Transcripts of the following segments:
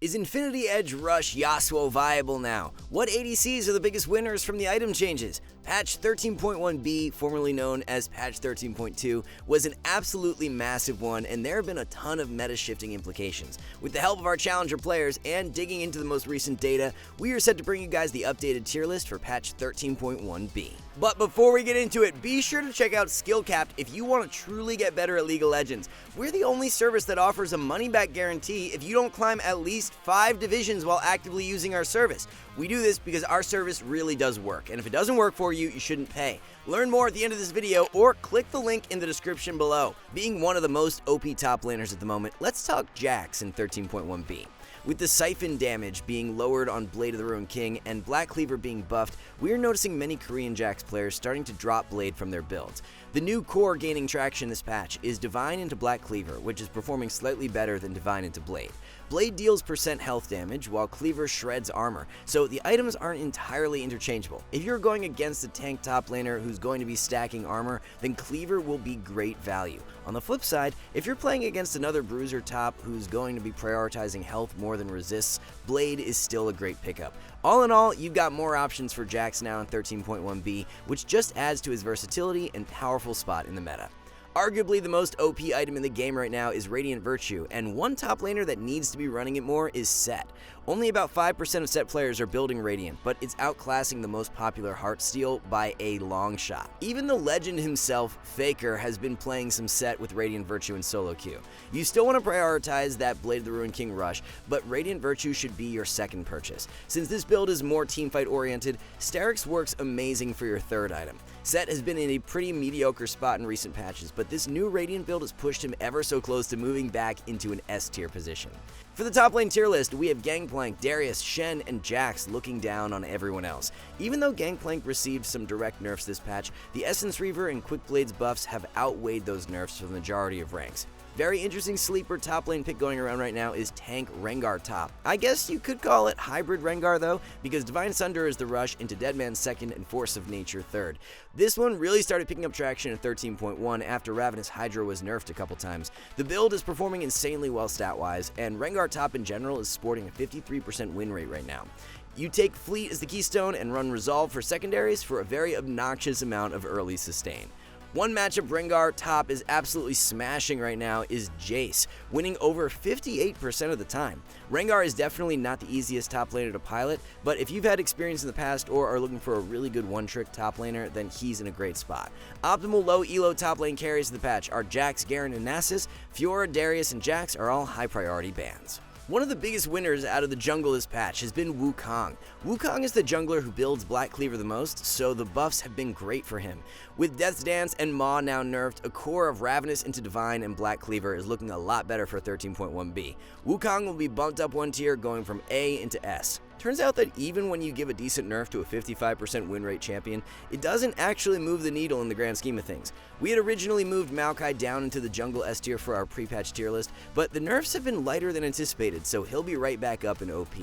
Is Infinity Edge Rush Yasuo viable now? What ADCs are the biggest winners from the item changes? Patch 13.1b, formerly known as Patch 13.2, was an absolutely massive one, and there have been a ton of meta-shifting implications. With the help of our challenger players and digging into the most recent data, we are set to bring you guys the updated tier list for Patch 13.1b. But before we get into it, be sure to check out SkillCapped if you want to truly get better at League of Legends. We're the only service that offers a money-back guarantee if you don't climb at least 5 divisions while actively using our service. We do this because our service really does work, and if it doesn't work for you, you shouldn't pay. Learn more at the end of this video or click the link in the description below. Being one of the most OP top laners at the moment, let's talk Jax in 13.1b. With the Siphon damage being lowered on Blade of the Ruined King and Black Cleaver being buffed, we are noticing many Korean Jax players starting to drop Blade from their builds. The new core gaining traction this patch is Divine into Black Cleaver, which is performing slightly better than Divine into Blade. Blade deals % health damage, while Cleaver shreds armor, so the items aren't entirely interchangeable. If you're going against a tank top laner who's going to be stacking armor, then Cleaver will be great value. On the flip side, if you're playing against another bruiser top who's going to be prioritizing health more than resists, Blade is still a great pickup. All in all, you've got more options for Jax now in 13.1b, which just adds to his versatility and powerful spot in the meta. Arguably the most OP item in the game right now is Radiant Virtue, and one top laner that needs to be running it more is Set. Only about 5% of Set players are building Radiant, but it's outclassing the most popular Heartsteel by a long shot. Even the legend himself, Faker, has been playing some Set with Radiant Virtue in solo queue. You still want to prioritize that Blade of the Ruined King rush, but Radiant Virtue should be your second purchase. Since this build is more teamfight oriented, Sterix works amazing for your third item. Set has been in a pretty mediocre spot in recent patches, but this new Radiant build has pushed him ever so close to moving back into an S tier position. For the top lane tier list, we have Gangplank, Darius, Shen, and Jax looking down on everyone else. Even though Gangplank received some direct nerfs this patch, the Essence Reaver and Quick Blade's buffs have outweighed those nerfs for the majority of ranks. Very interesting sleeper top lane pick going around right now is Tank Rengar top. I guess you could call it hybrid Rengar though, because Divine Sunder is the rush into Deadman second and Force of Nature third. This one really started picking up traction in 13.1 after Ravenous Hydra was nerfed a couple times. The build is performing insanely well stat-wise, and Rengar top in general is sporting a 53% win rate right now. You take Fleet as the keystone and run Resolve for secondaries for a very obnoxious amount of early sustain. One matchup Rengar top is absolutely smashing right now is Jace, winning over 58% of the time. Rengar is definitely not the easiest top laner to pilot, but if you've had experience in the past or are looking for a really good one-trick top laner, then he's in a great spot. Optimal low elo top lane carries of the patch are Jax, Garen, and Nasus. Fiora, Darius, and Jax are all high priority bans. One of the biggest winners out of the jungle this patch has been Wukong. Wukong is the jungler who builds Black Cleaver the most, so the buffs have been great for him. With Death's Dance and Maw now nerfed, a core of Ravenous into Divine and Black Cleaver is looking a lot better for 13.1b. Wukong will be bumped up one tier, going from A into S. Turns out that even when you give a decent nerf to a 55% win rate champion, it doesn't actually move the needle in the grand scheme of things. We had originally moved Maokai down into the jungle S tier for our pre-patch tier list, but the nerfs have been lighter than anticipated, so he'll be right back up in OP.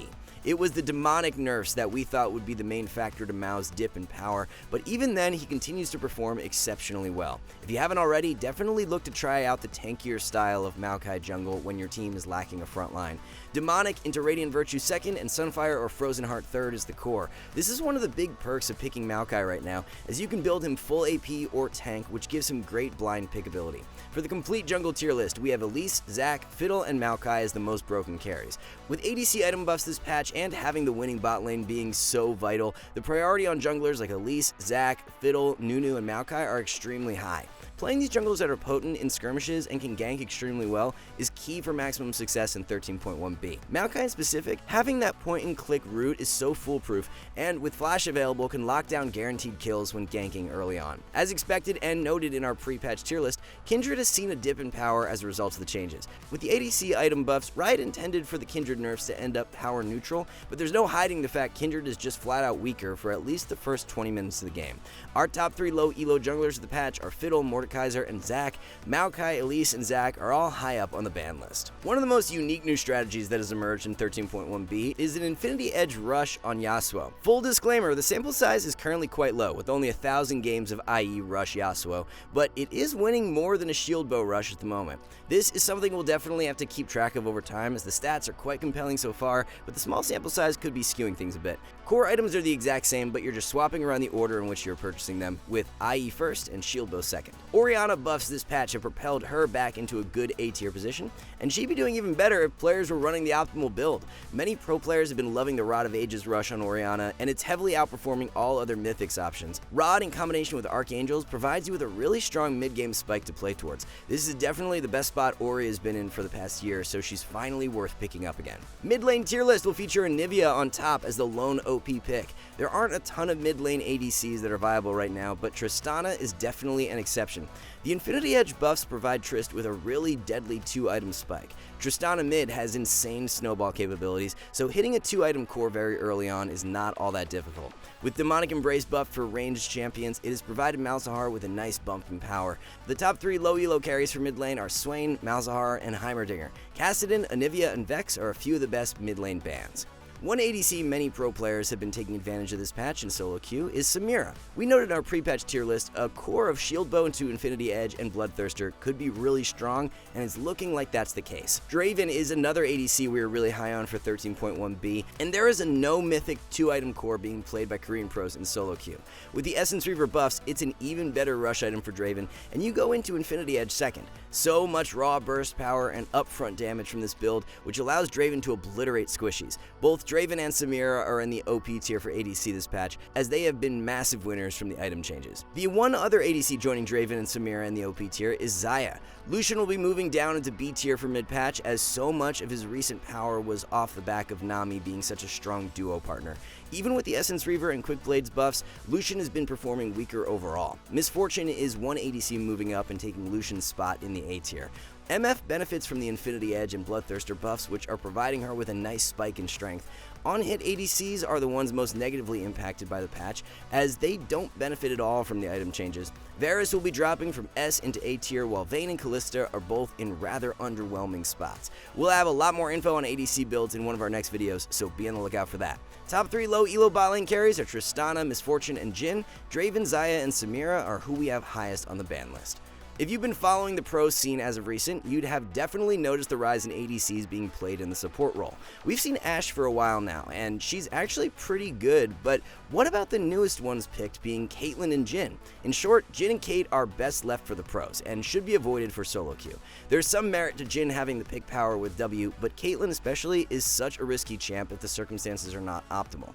It was the demonic nerfs that we thought would be the main factor to Mao's dip in power, but even then he continues to perform exceptionally well. If you haven't already, definitely look to try out the tankier style of Maokai jungle when your team is lacking a front line. Demonic into Radiant Virtue second and Sunfire or Frozen Heart third is the core. This is one of the big perks of picking Maokai right now, as you can build him full AP or tank, which gives him great blind pickability. For the complete jungle tier list, we have Elise, Zac, Fiddle, and Maokai as the most broken carries. With ADC item buffs this patch and having the winning bot lane being so vital, the priority on junglers like Elise, Zac, Fiddle, Nunu, and Maokai are extremely high. Playing these junglers that are potent in skirmishes and can gank extremely well is key for maximum success in 13.1b. Maokai in specific, having that point-and-click route is so foolproof, and with Flash available can lock down guaranteed kills when ganking early on. As expected and noted in our pre-patch tier list, Kindred has seen a dip in power as a result of the changes. With the ADC item buffs, Riot intended for the Kindred nerfs to end up power neutral, but there's no hiding the fact Kindred is just flat out weaker for at least the first 20 minutes of the game. Our top 3 low elo junglers of the patch are Fiddle, Mordekaiser, Mordekaiser and Zac, Maokai, Elise, and Zac are all high up on the ban list. One of the most unique new strategies that has emerged in 13.1b is an Infinity Edge rush on Yasuo. Full disclaimer, the sample size is currently quite low, with only 1,000 games of IE rush Yasuo, but it is winning more than a shield bow rush at the moment. This is something we'll definitely have to keep track of over time, as the stats are quite compelling so far, but the small sample size could be skewing things a bit. Core items are the exact same, but you're just swapping around the order in which you're purchasing them, with IE first and shield bow second. Orianna buffs this patch have propelled her back into a good A tier position, and she'd be doing even better if players were running the optimal build. Many pro players have been loving the Rod of Ages rush on Orianna, and it's heavily outperforming all other Mythics options. Rod in combination with Archangels provides you with a really strong mid-game spike to play towards. This is definitely the best spot Ori has been in for the past year, so she's finally worth picking up again. Mid lane tier list will feature Anivia on top as the lone OP pick. There aren't a ton of mid lane ADCs that are viable right now, but Tristana is definitely an exception. The Infinity Edge buffs provide Trist with a really deadly 2-item spike. Tristana mid has insane snowball capabilities, so hitting a 2-item core very early on is not all that difficult. With Demonic Embrace buff for ranged champions, it has provided Malzahar with a nice bump in power. The top 3 low elo carries for mid lane are Swain, Malzahar, and Heimerdinger. Kassadin, Anivia, and Vex are a few of the best mid lane bans. One ADC many pro players have been taking advantage of this patch in solo queue is Samira. We noted in our pre-patch tier list, a core of Shield Bow into Infinity Edge and Bloodthirster could be really strong, and it's looking like that's the case. Draven is another ADC we are really high on for 13.1b, and there is a no mythic 2-item core being played by Korean pros in solo queue. With the Essence Reaver buffs, it's an even better rush item for Draven, and you go into Infinity Edge second. So much raw burst power and upfront damage from this build, which allows Draven to obliterate squishies. Both Draven and Samira are in the OP tier for ADC this patch, as they have been massive winners from the item changes. The one other ADC joining Draven and Samira in the OP tier is Xayah. Lucian will be moving down into B tier for mid-patch, as so much of his recent power was off the back of Nami being such a strong duo partner. Even with the Essence Reaver and Quick Blades buffs, Lucian has been performing weaker overall. Misfortune is one ADC moving up and taking Lucian's spot in the A tier. MF benefits from the Infinity Edge and Bloodthirster buffs, which are providing her with a nice spike in strength. On-hit ADCs are the ones most negatively impacted by the patch, as they don't benefit at all from the item changes. Varus will be dropping from S into A tier, while Vayne and Kalista are both in rather underwhelming spots. We'll have a lot more info on ADC builds in one of our next videos, so be on the lookout for that. Top 3 low elo bot lane carries are Tristana, Misfortune, and Jhin. Draven, Xayah, and Samira are who we have highest on the ban list. If you've been following the pro scene as of recent, you'd have definitely noticed the rise in ADCs being played in the support role. We've seen Ashe for a while now, and she's actually pretty good, but what about the newest ones picked being Caitlyn and Jhin? In short, Jhin and Kate are best left for the pros, and should be avoided for solo queue. There's some merit to Jhin having the pick power with W, but Caitlyn especially is such a risky champ if the circumstances are not optimal.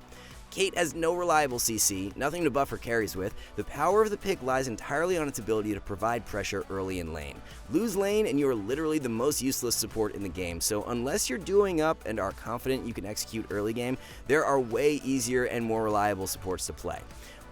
Kate has no reliable CC, nothing to buff her carries with. The power of the pick lies entirely on its ability to provide pressure early in lane. Lose lane and you are literally the most useless support in the game, so unless you're doing up and are confident you can execute early game, there are way easier and more reliable supports to play.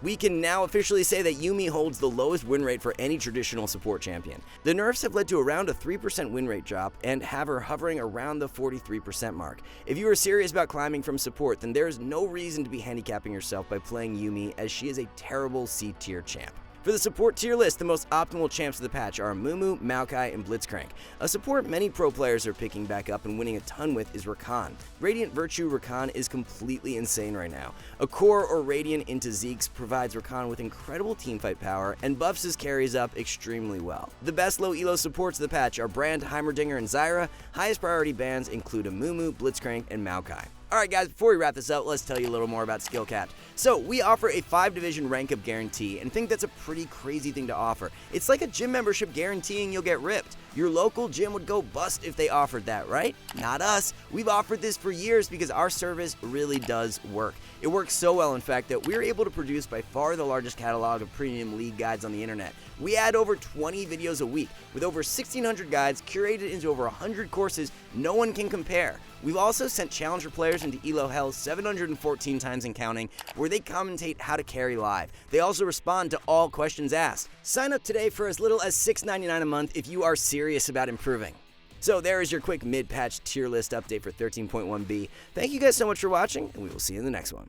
We can now officially say that Yuumi holds the lowest win rate for any traditional support champion. The nerfs have led to around a 3% win rate drop and have her hovering around the 43% mark. If you are serious about climbing from support, then there is no reason to be handicapping yourself by playing Yuumi, as she is a terrible C tier champ. For the support tier list, the most optimal champs of the patch are Mumu, Maokai, and Blitzcrank. A support many pro players are picking back up and winning a ton with is Rakan. Radiant Virtue Rakan is completely insane right now. A core or Radiant into Zeke's provides Rakan with incredible teamfight power and buffs his carries up extremely well. The best low elo supports of the patch are Brand, Heimerdinger, and Zyra. Highest priority bans include Mumu, Blitzcrank, and Maokai. Alright guys, before we wrap this up, let's tell you a little more about SkillCapped. So, we offer a 5-division rank-up guarantee, and think that's a pretty crazy thing to offer. It's like a gym membership guaranteeing you'll get ripped. Your local gym would go bust if they offered that, right? Not us. We've offered this for years because our service really does work. It works so well, in fact, that we're able to produce by far the largest catalog of premium league guides on the internet. We add over 20 videos a week, with over 1,600 guides curated into over 100 courses no one can compare. We've also sent Challenger players into Elo Hell 714 times and counting, where they commentate how to carry live. They also respond to all questions asked. Sign up today for as little as $6.99 a month if you are serious about improving. So there is your quick mid-patch tier list update for 13.1b. Thank you guys so much for watching, and we will see you in the next one.